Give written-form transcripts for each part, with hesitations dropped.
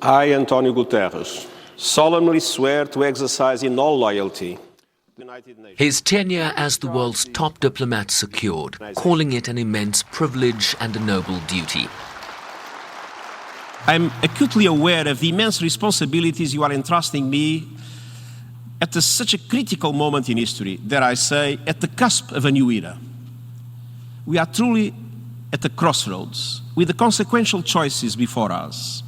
I, António Guterres, solemnly swear to exercise in all loyalty the United Nations. His tenure as the world's top diplomat secured, calling it an immense privilege and a noble duty. I'm acutely aware of the immense responsibilities you are entrusting me at such a critical moment in history, dare I say, at the cusp of a new era. We are truly at the crossroads, with the consequential choices before us.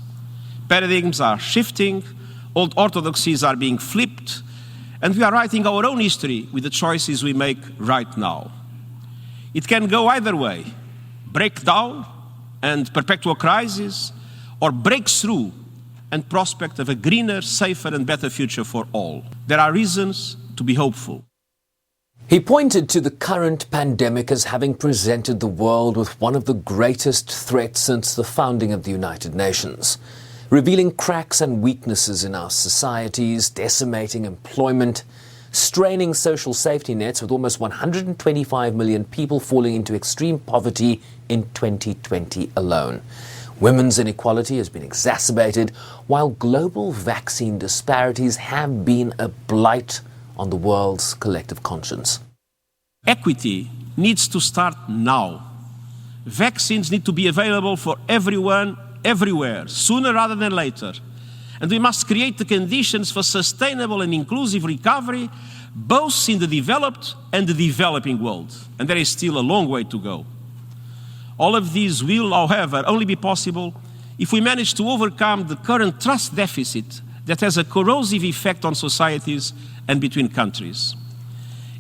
Paradigms are shifting, old orthodoxies are being flipped, and we are writing our own history with the choices we make right now. It can go either way: breakdown and perpetual crisis, or breakthrough and prospect of a greener, safer and better future for all. There are reasons to be hopeful. He pointed to the current pandemic as having presented the world with one of the greatest threats since the founding of the United Nations, revealing cracks and weaknesses in our societies, decimating employment, straining social safety nets with almost 125 million people falling into extreme poverty in 2020 alone. Women's inequality has been exacerbated, while global vaccine disparities have been a blight on the world's collective conscience. Equity needs to start now. Vaccines need to be available for everyone, everywhere, sooner rather than later. And we must create the conditions for sustainable and inclusive recovery, both in the developed and the developing world. And there is still a long way to go. All of these will, however, only be possible if we manage to overcome the current trust deficit that has a corrosive effect on societies and between countries.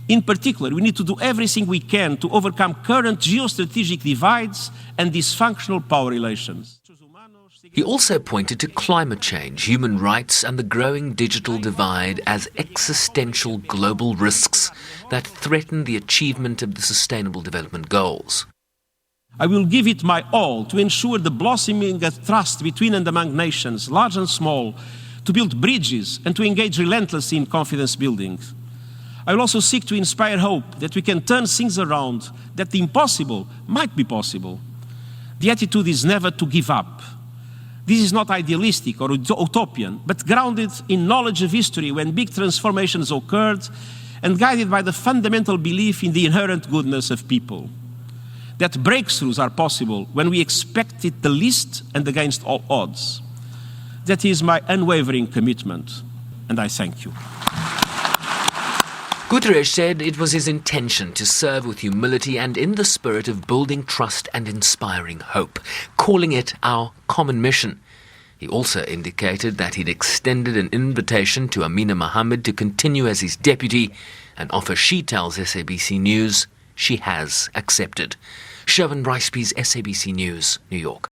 In particular, we need to do everything we can to overcome current geostrategic divides and dysfunctional power relations. He also pointed to climate change, human rights and the growing digital divide as existential global risks that threaten the achievement of the Sustainable Development Goals. I will give it my all to ensure the blossoming of trust between and among nations, large and small, to build bridges and to engage relentlessly in confidence building. I will also seek to inspire hope that we can turn things around, that the impossible might be possible. The attitude is never to give up. This is not idealistic or utopian, but grounded in knowledge of history when big transformations occurred and guided by the fundamental belief in the inherent goodness of people. That breakthroughs are possible when we expect it the least and against all odds. That is my unwavering commitment, and I thank you. Guterres said it was his intention to serve with humility and in the spirit of building trust and inspiring hope, calling it our common mission. He also indicated that he'd extended an invitation to Amina Mohammed to continue as his deputy, an offer she tells SABC News she has accepted. Sherwin Riceby's SABC News, New York.